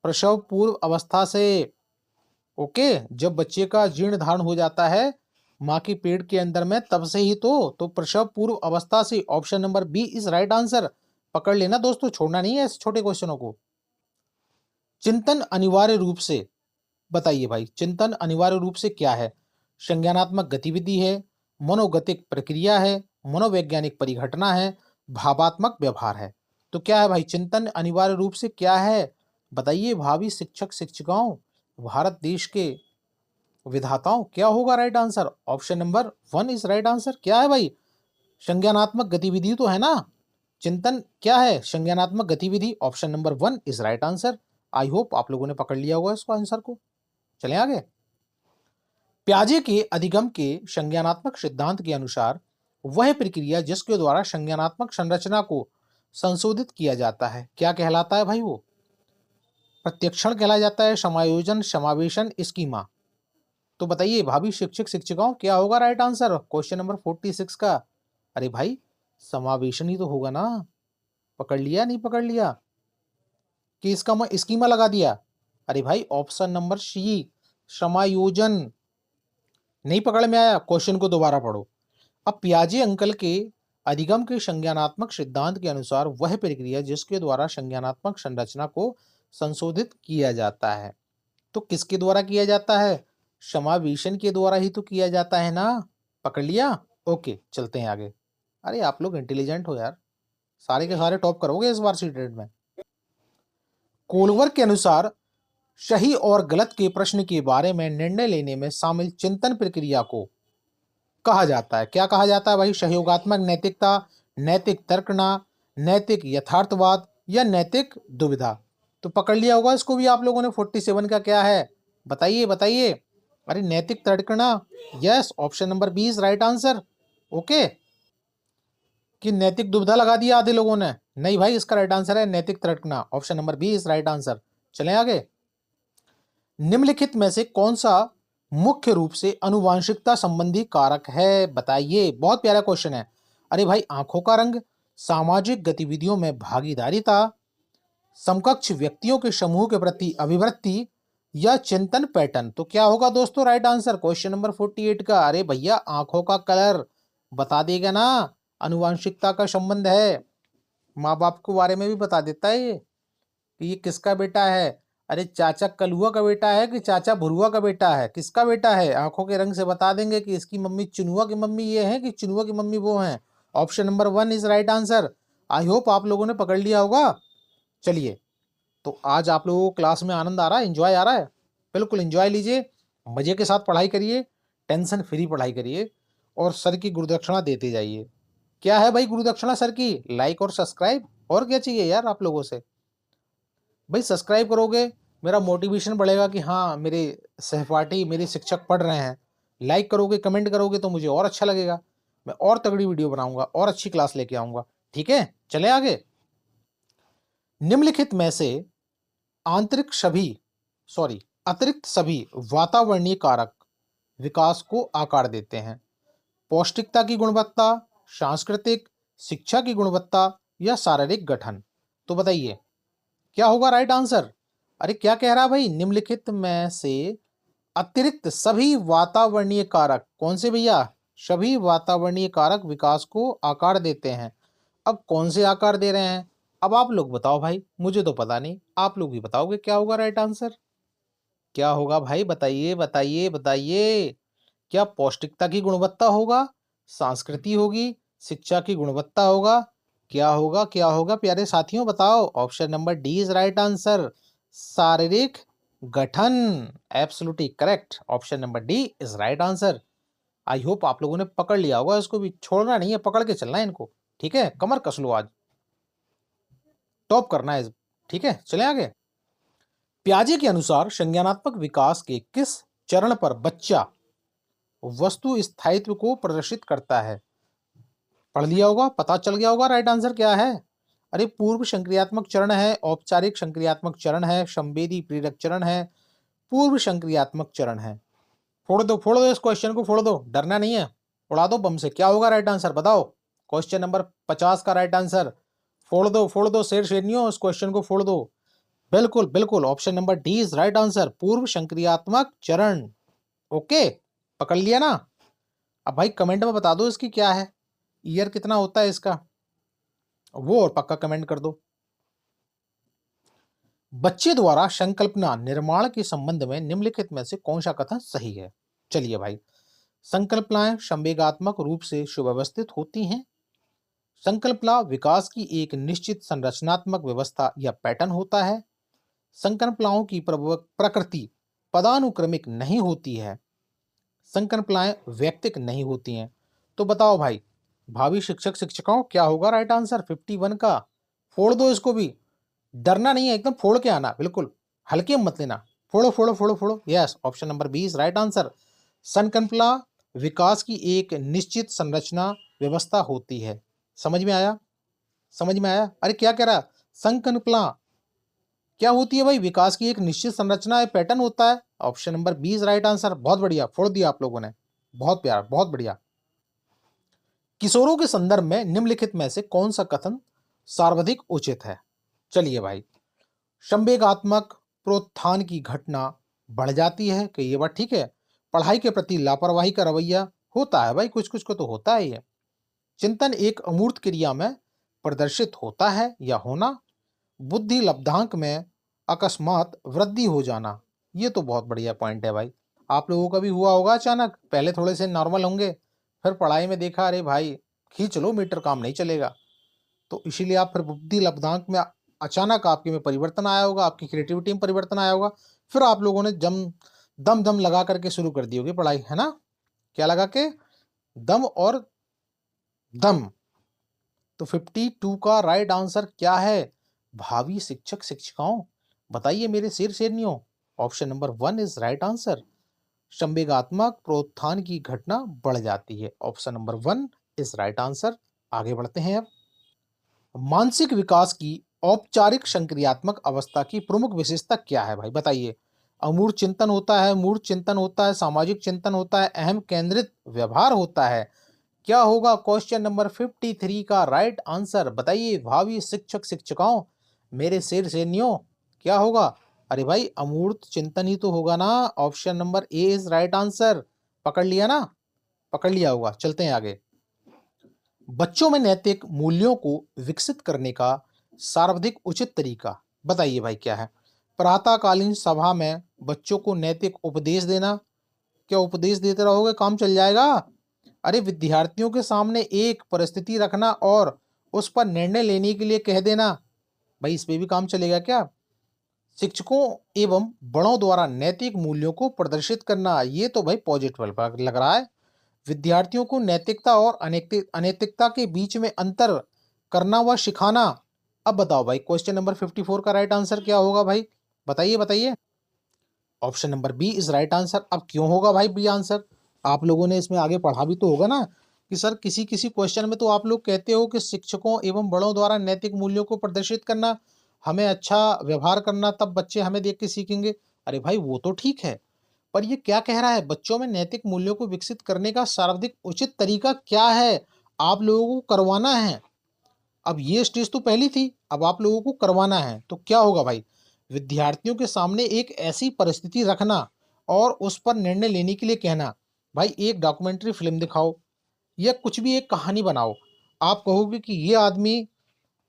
S1: प्रसव पूर्व अवस्था से। ओके, जब बच्चे का जीर्ण धारण हो जाता है माँ के पेट के अंदर में, तब से ही तो प्रसव पूर्व अवस्था से। Option number B is right answer. पकड़ लेना दोस्तों, छोड़ना नहीं है इस छोटे क्वेश्चनों को। चिंतन अनिवार्य रूप से, बताइए भाई, चिंतन अनिवार्य रूप से क्या है? संज्ञानात्मक गतिविधि है, मनोगतिक प्रक्रिया है, मनोवैज्ञानिक परिघटना है, भावात्मक व्यवहार है। तो क्या है भाई, चिंतन अनिवार्य रूप से क्या है? बताइए भावी शिक्षक शिक्षिकाओं, भारत देश के विधाताओं, क्या होगा right answer? Option number 1 is right answer. क्या है भाई? संज्ञानात्मक गतिविधि तो है ना। चिंतन क्या है? संज्ञानात्मक गतिविधि। Option number 1 is right answer. I hope आप लोगों ने पकड़ लिया होगा इसको आंसर को। चलें आगे। प्याजे के अधिगम के संज्ञानात्मक सिद्धांत के अनुसार वह प्रक्रिया जिसके द्वारा संज्ञानात्मक संरचना को संशोधित किया जाता है, क्या कहलाता है भाई? वो प्रत्यक्षण कहलाया जाता है, समायोजन, समावेशन, स्कीमा। तो बताइए भाभी शिक्षक शिक्षिकाओं, क्या होगा राइट आंसर क्वेश्चन नंबर 46 का? अरे भाई, समावेशन ही तो होगा ना। पकड़ लिया नहीं पकड़ लिया कि इसका मैं स्कीमा लगा दिया? अरे भाई ऑप्शन नंबर सी, समायोजन। नहीं पकड़ में आया? क्वेश्चन को दोबारा पढ़ो। अब पियाजे अंकल के अधिगम के संज्ञानात्मक सिद्धांत के अनुसार वह प्रक्रिया जिसके द्वारा संज्ञानात्मक संरचना को संशोधित किया जाता है। तो किसके द्वारा किया जाता है? समावेशन के द्वारा ही तो किया जाता है ना। पकड़ लिया? ओके, चलते हैं आगे। अरे आप लोग इंटेलिजेंट हो यार, सारे के सारे टॉप करोगे इस बार सीटेट में। कोलवर के अनुसार सही और गलत के प्रश्न के बारे में निर्णय लेने में शामिल चिंतन प्रक्रिया को कहा जाता है। क्या कहा जाता है भाई? सहयोगात्मक नैतिकता, नैतिक तर्कना, नैतिक यथार्थवाद या नैतिक दुविधा। तो पकड़ लिया होगा इसको भी आप लोगों ने। 47 का क्या है बताइए बताइए। अरे नैतिक तर्कना, yes, option number 20 right answer. Okay, कि नैतिक दुविधा लगा दिया आधे लोगों ने? नहीं भाई, इसका राइट आंसर है नैतिक तर्कना, ऑप्शन नंबर 20 राइट आंसर। चलें आगे। निम्नलिखित में से कौन सा मुख्य रूप से अनुवांशिकता संबंधी कारक है? बताइए। बहुत प्यारा क्वेश्चन है। अरे भाई, आंखों का रंग, सामाजिक गतिविधियों में भागीदारिता, समकक्ष व्यक्तियों के समूह के प्रति अभिवृत्ति या चिंतन पैटर्न। तो क्या होगा दोस्तों राइट आंसर क्वेश्चन नंबर 48 का? अरे भैया, आंखों का कलर बता देगा ना, अनुवांशिकता का संबंध है। माँ बाप के बारे में भी बता देता है ये कि ये किसका बेटा है। अरे चाचा कलुआ का बेटा है कि चाचा भुरुआ का बेटा है, किसका बेटा है? आंखों के रंग से बता देंगे कि इसकी मम्मी चुनुआ की मम्मी ये है कि चुनुआ की मम्मी वो है। Option number 1 is right answer. I hope आप लोगों ने पकड़ लिया होगा। चलिए, तो आज आप लोगों को क्लास में आनंद आ रहा है, एंजॉय आ रहा है? बिल्कुल एंजॉय लीजिए, मजे के साथ पढ़ाई करिए, टेंशन फ्री पढ़ाई करिए और सर की गुरुदक्षिणा देते जाइए। क्या है भाई गुरुदक्षिणा सर की? लाइक और सब्सक्राइब। और क्या चाहिए यार आप लोगों से? भाई सब्सक्राइब करोगे, मेरा मोटिवेशन बढ़ेगा कि हाँ मेरे सहपाठी, मेरे शिक्षक पढ़ रहे हैं। लाइक करोगे, कमेंट करोगे तो मुझे और अच्छा लगेगा, मैं और तगड़ी वीडियो बनाऊंगा और अच्छी क्लास लेके आऊंगा। ठीक है, चले आगे। निम्नलिखित में से आंतरिक सभी सॉरी अतिरिक्त सभी वातावरणीय कारक विकास को आकार देते हैं। पौष्टिकता की गुणवत्ता, सांस्कृतिक, शिक्षा की गुणवत्ता या शारीरिक गठन। तो बताइए क्या होगा राइट आंसर? अरे क्या कह रहा भाई? निम्नलिखित में से अतिरिक्त सभी वातावरणीय कारक कौन से भैया? सभी वातावरणीय कारक विकास को आकार देते हैं। अब कौन से आकार दे रहे हैं? अब आप लोग बताओ भाई, मुझे तो पता नहीं, आप लोग ही बताओगे क्या होगा राइट आंसर। क्या होगा भाई? बताइए बताइए बताइए। क्या पौष्टिकता की गुणवत्ता होगा, संस्कृति होगी, शिक्षा की गुणवत्ता होगा? क्या होगा क्या होगा प्यारे साथियों बताओ। Option number D is right answer, शारीरिक गठन। Absolutely correct, option number D is right answer. I hope आप लोगों ने पकड़ लिया होगा, इसको भी छोड़ना नहीं है, पकड़ के चलना है इनको। ठीक है, कमर कस लो, आज टॉप करना है। ठीक है, चले आगे। पियाजे के अनुसार संज्ञानात्मक विकास के किस चरण पर बच्चा वस्तु स्थायित्व को प्रदर्शित करता है? पढ़ लिया होगा, पता चल गया होगा राइट आंसर क्या है। अरे पूर्व संक्रियात्मक चरण है, औपचारिक संक्रियात्मक चरण है, संवेदी प्रेरक चरण है, पूर्व संक्रियात्मक चरण है। फोड़ दो इस क्वेश्चन को, फोड़ दो, डरना नहीं है, उड़ा दो बम से। क्या होगा राइट आंसर बताओ? क्वेश्चन नंबर 50 का राइट आंसर। फोड़ दो शेर शेरनियों, इस क्वेश्चन को फोड़ दो। बिल्कुल बिल्कुल, option number D is right answer, पूर्व संक्रियात्मक चरण। ओके, पकड़ लिया ना? अब भाई कमेंट में बता दो इसकी क्या है, ईयर कितना होता है इसका, वो और पक्का कमेंट कर दो। बच्चे द्वारा संकल्पना निर्माण के संबंध में निम्नलिखित में से कौन सा कथन सही है? चलिए भाई, संकल्पनाएं संवेगात्मक रूप से सुव्यवस्थित होती हैं। संकल्पना विकास की एक निश्चित संरचनात्मक व्यवस्था या पैटर्न होता है। संकल्पनाओं की प्रकृति पदानुक्रमिक नहीं होती है। संकल्पनाएं व्यक्तिक नहीं होती हैं। तो बताओ भाई, भावी शिक्षक शिक्षिकाओं क्या होगा राइट आंसर 51 का? फोड़ दो इसको भी, डरना नहीं है, एकदम फोड़ के आना, बिल्कुल हल्के में मत लेना। फोड़ो फोड़ो फोड़ो फोड़ो, yes, option number 20 right answer. संकल्पना विकास की एक निश्चित संरचना व्यवस्था होती है। समझ में आया? समझ में आया? अरे क्या कह रहा? संकल्पना क्या होती है भाई? विकास की एक निश्चित संरचना है, पैटर्न होता है। Option number 20 right answer. बहुत बढ़िया, फोड़ दिया आप लोगों ने, बहुत प्यार, बहुत बढ़िया। किशोरों के संदर्भ में निम्नलिखित में से कौन सा कथन सर्वाधिक उचित है? चलिए भाई, संवेगात्मक प्रोत्थान की घटना बढ़ जाती है कि ये बात ठीक है। पढ़ाई के प्रति लापरवाही का रवैया होता है भाई, कुछ कुछ को तो होता है ये। चिंतन एक अमूर्त क्रिया में प्रदर्शित होता है या होना। बुद्धि लब्धांक में अकस्मात वृद्धि हो जाना। ये तो बहुत बढ़िया पॉइंट है भाई। आप लोगों का भी हुआ होगा, अचानक पहले थोड़े से नॉर्मल होंगे, फिर पढ़ाई में देखा अरे भाई खींच लो मीटर, काम नहीं चलेगा। तो इसीलिए आप फिर बुद्धि लब्धांक में अचानक आपके में परिवर्तन आया होगा, आपकी क्रिएटिविटी में परिवर्तन आया होगा। फिर आप लोगों ने दम दम लगा करके शुरू कर दी होगी पढ़ाई, है ना? क्या लगा के? दम और दम। तो 52 का राइट आंसर क्या है? भावी शिक्षक शिक्षिकाओं, बताइए मेरे शेर शेरनियों। Option number 1 is right answer. संवेगात्मक प्रोत्थान की घटना बढ़ जाती है। Option number 1 is right answer. आगे बढ़ते हैं अब। मानसिक विकास की औपचारिक संक्रियात्मक अवस्था की प्रमुख विशेषता क्या है भाई? बताइए। अमूर्त चिंतन होता है, मूर्त चिंतन होता है, सामाजिक चिंतन होता है, अहम केंद्रित व्यवहार होता है। क्या होगा क्वेश्चन नंबर 53 का राइट आंसर? बताइए भावी शिक्षक शिक्षिकाओं, मेरे शेर शेरनियों, क्या होगा? अरे भाई अमूर्त चिंतन ही तो होगा ना। Option number A is right answer. पकड़ लिया ना? पकड़ लिया होगा। चलते हैं आगे। बच्चों में नैतिक मूल्यों को विकसित करने का सर्वाधिक उचित तरीका बताइए भाई क्या है? प्रातःकालीन सभा में बच्चों को नैतिक उपदेश देना। क्या उपदेश देते रहोगे काम चल जाएगा? अरे विद्यार्थियों के सामने एक परिस्थिति रखना और उस पर निर्णय लेने के लिए कह देना, भाई इस पे भी काम चलेगा क्या? शिक्षकों एवं बड़ों द्वारा नैतिक मूल्यों को प्रदर्शित करना, ये तो भाई पॉजिटिव लग रहा है। विद्यार्थियों को नैतिकता और अनैतिकता के बीच में अंतर करना व सिखाना। अब बताओ भाई क्वेश्चन नंबर 54 का राइट आंसर क्या होगा भाई? बताइए बताइए। Option number B is right answer. अब क्यों होगा भाई बी आंसर? आप लोगों ने इसमें आगे पढ़ा भी तो होगा ना कि सर किसी किसी क्वेश्चन में तो आप लोग कहते हो कि शिक्षकों एवं बड़ों द्वारा नैतिक मूल्यों को प्रदर्शित करना, हमें अच्छा व्यवहार करना, तब बच्चे हमें देख के सीखेंगे। अरे भाई वो तो ठीक है, पर ये क्या कह रहा है? बच्चों में नैतिक मूल्यों को विकसित करने का सर्वाधिक उचित तरीका क्या है? आप लोगों को करवाना है। अब ये स्टेज तो पहली थी, अब आप लोगों को करवाना है तो क्या होगा भाई? विद्यार्थियों के सामने एक ऐसी परिस्थिति रखना और उस पर निर्णय लेने के लिए कहना। भाई एक डॉक्यूमेंट्री फिल्म दिखाओ या कुछ भी एक कहानी बनाओ, आप कहोगे कि ये आदमी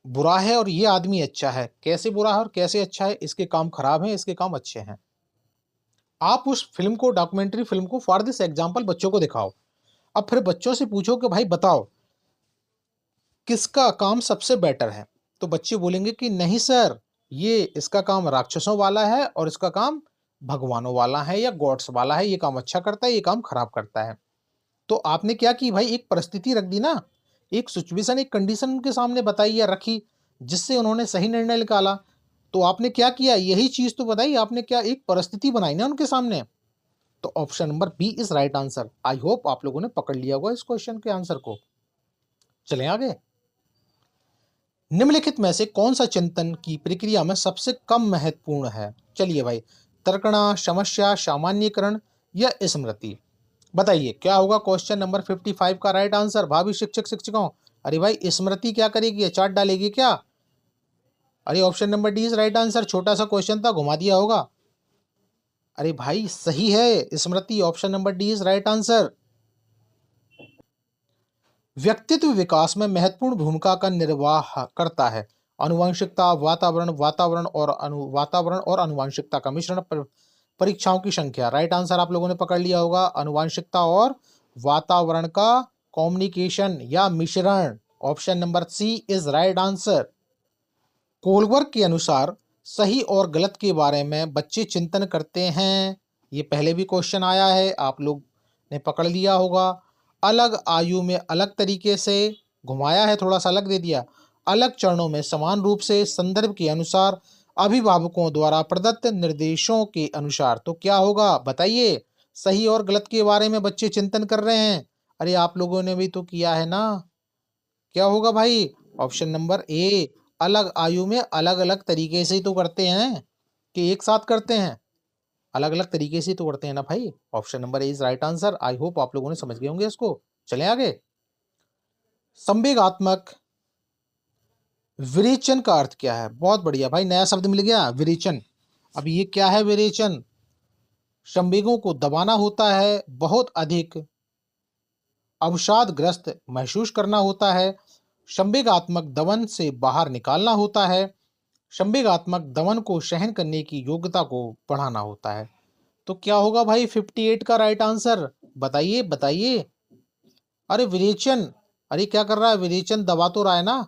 S1: बुरा है और ये आदमी अच्छा है। कैसे बुरा है और कैसे अच्छा है? इसके काम खराब हैं, इसके काम अच्छे हैं। आप उस फिल्म को, डॉक्यूमेंट्री फिल्म को फॉर दिस एग्जाम्पल बच्चों को दिखाओ। अब फिर बच्चों से पूछो कि भाई बताओ किसका काम सबसे बेटर है? तो बच्चे बोलेंगे कि नहीं सर, ये इसका काम राक्षसों वाला है और इसका काम भगवानों वाला है या गॉड्स वाला है। ये काम अच्छा करता है, ये काम खराब करता है। तो आपने क्या की भाई? एक परिस्थिति रख दी ना, एक सिचुएशन, एक कंडीशन उनके सामने बताई या रखी, जिससे उन्होंने सही निर्णय निकाला। तो आपने क्या किया? यही चीज तो बताइए, आपने क्या एक परिस्थिति बनाई ना उनके सामने। तो option number B is right answer. I hope आप लोगों ने पकड़ लिया होगा इस क्वेश्चन के आंसर को। चलें आगे। निम्नलिखित में से कौन सा चिंतन की प्रक्रिया में सबसे कम महत्वपूर्ण है? चलिए भाई, तर्कणा, समस्या, सामान्यीकरण या स्मृति। बताइए क्या होगा क्वेश्चन नंबर 55 का राइट आंसर भावी शिक्षक शिक्षकों? अरे भाई स्मृति क्या करेगी? चार्ट डालेगी क्या? अरे option number D is right answer. छोटा सा क्वेश्चन था, घुमा दिया होगा। अरे भाई सही है Smriti, option number D is right answer. व्यक्तित्व विकास में महत्वपूर्ण भूमिका का निर्वाह करता है। आनुवंशिकता, वातावरण और आनुवंशिकता का मिश्रण, परीक्षाओं की संख्या। राइट आंसर आप लोगों ने पकड़ लिया होगा, आनुवंशिकता और वातावरण का कम्युनिकेशन या मिश्रण। Option number C is right answer. Kohlberg के अनुसार सही और गलत के बारे में बच्चे चिंतन करते हैं। ये पहले भी क्वेश्चन आया है, आप लोग ने पकड़ लिया होगा। अलग आयु में अलग तरीके से, घुमाया है थोड़ा सा अलग दे दिया। अलग चरणों में समान रूप से, संदर्भ के अनुसार, अभिभावकों द्वारा प्रदत्त निर्देशों के अनुसार। तो क्या होगा बताइए? सही और गलत के बारे में बच्चे चिंतन कर रहे हैं। अरे आप लोगों ने भी तो किया है ना। क्या होगा भाई? ऑप्शन नंबर ए, अलग आयु में अलग अलग तरीके से ही तो करते हैं कि एक साथ करते हैं? अलग अलग तरीके से ही तो करते हैं ना भाई। Option number A is right answer. I hope आप लोगों ने समझ गए होंगे इसको। चलें आगे। संवेगात्मक विरेचन का अर्थ क्या है? बहुत बढ़िया भाई, नया शब्द मिल गया, विरेचन। अब ये क्या है विरेचन? संवेगों को दबाना होता है, बहुत अधिक अवसादग्रस्त महसूस करना होता है, संवेगात्मक दमन से बाहर निकालना होता है, संवेगात्मक दमन को सहन करने की योग्यता को बढ़ाना होता है। तो क्या होगा भाई 58 का राइट आंसर? बताइए बताइए। अरे विरेचन, अरे क्या कर रहा है विरेचन, दबा तो रहा है ना।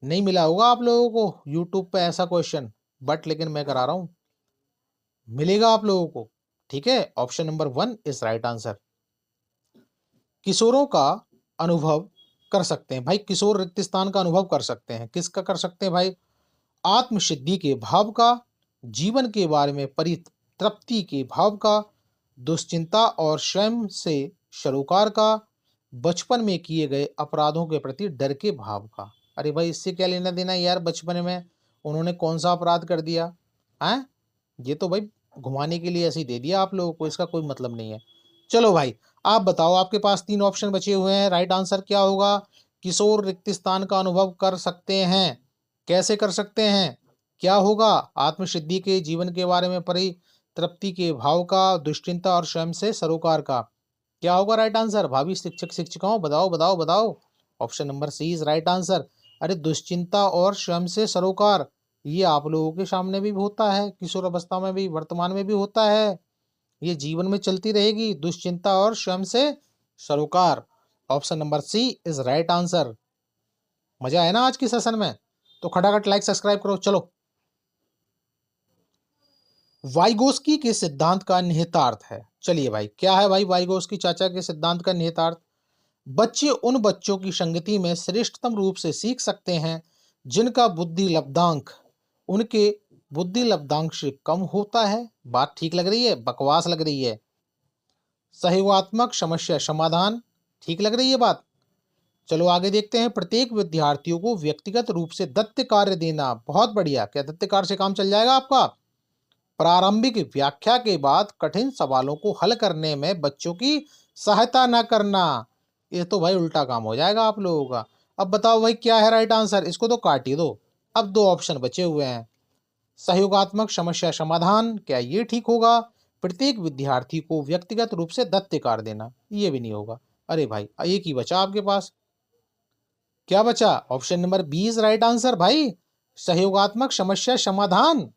S1: नहीं मिला होगा आप लोगों को यूट्यूब पे ऐसा क्वेश्चन, बट लेकिन मैं करा रहा हूं, मिलेगा आप लोगों को। ठीक है, option number 1 is right answer. किशोरों का अनुभव कर सकते हैं भाई, किशोर रिक्त स्थान का अनुभव कर सकते हैं, किसका कर सकते हैं भाई? आत्मसिद्धि के भाव का, जीवन के बारे में परितृप्ति के भाव का, दुश्चिंता और स्वयं से सरोकार का, बचपन में किए गए अपराधों के प्रति डर के भाव का। अरे भाई इससे क्या लेना देना यार, बचपन में उन्होंने कौन सा अपराध कर दिया है? ये तो भाई घुमाने के लिए ऐसे ही दे दिया आप लोगों को, इसका कोई मतलब नहीं है। चलो भाई, आप बताओ, आपके पास 3 ऑप्शन बचे हुए हैं, राइट आंसर क्या होगा? किशोर रिक्त स्थान का अनुभव कर सकते हैं, कैसे कर सकते हैं? क्या होगा? आत्मसिद्धि के, जीवन के बारे में परितृप्ति के भाव का, दुश्चिंता और स्वयं से सरोकार का। क्या होगा राइट आंसर? भाभी शिक्षक शिक्षिकाओं बताओ बताओ बताओ। Option number C is right answer. अरे दुश्चिंता और स्वयं से सरोकार, ये आप लोगों के सामने भी होता है, किशोर अवस्था में भी, वर्तमान में भी होता है, ये जीवन में चलती रहेगी, दुश्चिंता और स्वयं से सरोकार। Option number C is right answer. मजा आया ना आज की सेशन में? तो खटाखट लाइक सब्सक्राइब करो। चलो, वाइगोस्की के सिद्धांत का निहितार्थ है। चलिए भाई, क्या है भाई वाइगोस्की चाचा के सिद्धांत का निहितार्थ? बच्चे उन बच्चों की संगति में श्रेष्ठतम रूप से सीख सकते हैं जिनका बुद्धि लब्धांक उनके बुद्धि लब्धांक से कम होता है। बात ठीक लग रही है? बकवास लग रही है? सहयोगात्मक समस्या समाधान, ठीक लग रही है बात? चलो आगे देखते हैं। प्रत्येक विद्यार्थियों को व्यक्तिगत रूप से दत्त कार्य देना, बहुत बढ़िया। क्या दत्त कार्य से काम चल जाएगा आपका? प्रारंभिक व्याख्या के बाद कठिन सवालों को हल करने में बच्चों की सहायता न करना, ये तो भाई उल्टा काम हो जाएगा आप लोगों का। अब बताओ भाई क्या है राइट आंसर? इसको तो काट ही दो। अब 2 ऑप्शन बचे हुए हैं। सहयोगात्मक समस्या समाधान, क्या ये ठीक होगा? प्रत्येक विद्यार्थी को व्यक्तिगत रूप से दत्त कार्य देना, ये भी नहीं होगा। अरे भाई एक ही बचा आपके पास। क्या बचा? Option number B is right answer भाई, सहयोगात्मक समस्या समाधान।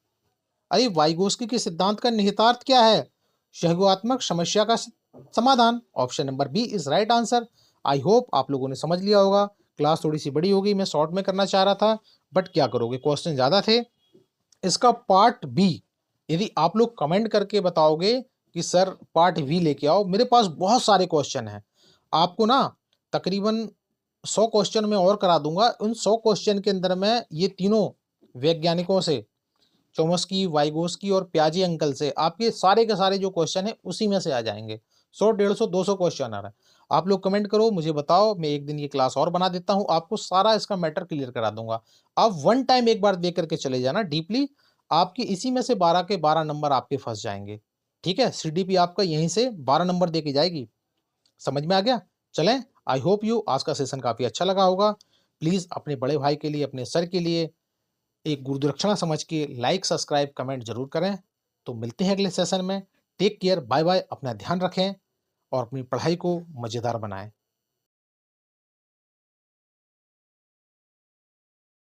S1: अरे वाइगोस्की के सिद्धांत का निहितार्थ क्या है? सहयोगात्मक समस्या का समाधान। Option number B is right answer. I hope आप लोगों ने समझ लिया होगा। क्लास थोड़ी सी बड़ी हो गई, मैं शॉर्ट में करना चाह रहा था, बट क्या करोगे, क्वेश्चन ज्यादा थे। इसका पार्ट बी यदि आप लोग कमेंट करके बताओगे कि सर पार्ट बी लेके आओ, मेरे पास बहुत सारे क्वेश्चन हैं। आपको ना तकरीबन 100 क्वेश्चन मैं और करा दूंगा। उन 100 क्वेश्चन के अंदर मैं ये तीनों वैज्ञानिकों से, चोमस्की, वाइगोस्की और प्याजे अंकल से, आपके सारे के सारे जो क्वेश्चन है उसी में से आ जाएंगे। 100, 150, 200 क्वेश्चन आ रहा है। आप लोग कमेंट करो, मुझे बताओ, मैं एक दिन ये क्लास और बना देता हूँ, आपको सारा इसका मैटर क्लियर करा दूंगा। आप वन टाइम एक बार देख करके चले जाना डीपली, आपके इसी में से 12 के 12 नंबर आपके फंस जाएंगे। ठीक है, सीडीपी आपका यहीं से 12 नंबर दे के जाएगी। समझ में आ गया? चलें, आई होप यू आज का सेशन काफी अच्छा लगा होगा। प्लीज अपने बड़े भाई के लिए, अपने सर के लिए एक गुरुदक्षिणा समझ के लाइक सब्सक्राइब कमेंट जरूर करें। तो मिलते हैं अगले सेशन में। टेक केयर, बाय बाय, अपना ध्यान रखें और अपनी पढ़ाई को मजेदार बनाएं।